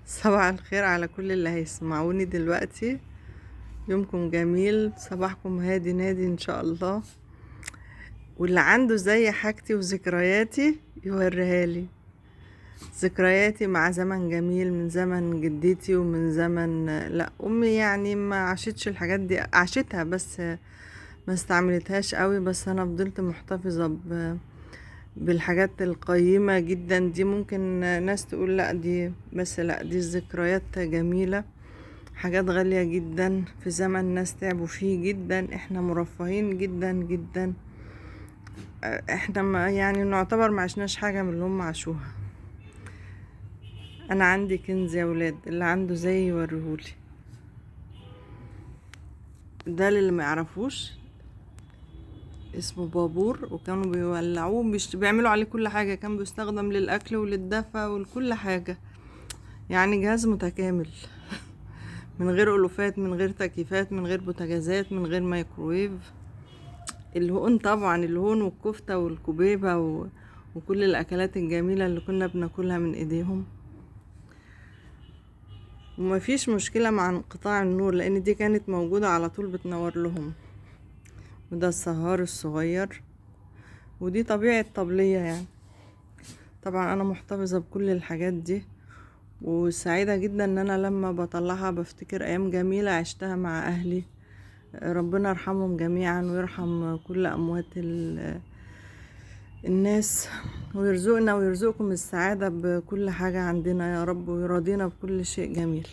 صباح الخير على كل اللي هيسمعوني دلوقتي. يومكم جميل، صباحكم هادي نادي ان شاء الله. واللي عنده زي حاجتي وذكرياتي يوريها لي. ذكرياتي مع زمن جميل من زمن جدتي ومن زمن لا امي، يعني ما عاشتش الحاجات دي، عاشتها بس ما استعملتهاش قوي. بس انا فضلت محتفظة بالحاجات القيمة جدا دي. ممكن ناس تقول لا دي، بس لا دي الذكريات جميلة، حاجات غالية جدا في زمن ناس تعبوا فيه جدا. احنا مرفهين جدا جدا، احنا ما يعني نعتبر ما عشناش حاجة من اللي هم عاشوها. انا عندي كنز يا ولاد، اللي عنده زي يوريهولي. ده اللي ما يعرفوش اسمه بابور، وكانوا بيولعوه، بيعملوا عليه كل حاجة. كان بيستخدم للأكل وللدفا ولكل حاجة، يعني جهاز متكامل. من غير ألوفات، من غير تكييفات، من غير بوتاجازات، من غير مايكرويف. الهون طبعا، الهون والكفتة والكبيبة وكل الأكلات الجميلة اللي كنا بناكلها من ايديهم. ومفيش مشكلة مع انقطاع النور، لأن دي كانت موجودة على طول بتنور لهم. وده السهار الصغير، ودي طبيعة طبلية يعني. طبعا أنا محتفظة بكل الحاجات دي، وسعيدة جدا ان انا لما بطلعها بفتكر ايام جميلة عشتها مع اهلي. ربنا يرحمهم جميعا ويرحم كل اموات الناس، ويرزقنا ويرزقكم السعادة بكل حاجة عندنا يا رب، ويرضينا بكل شيء جميل.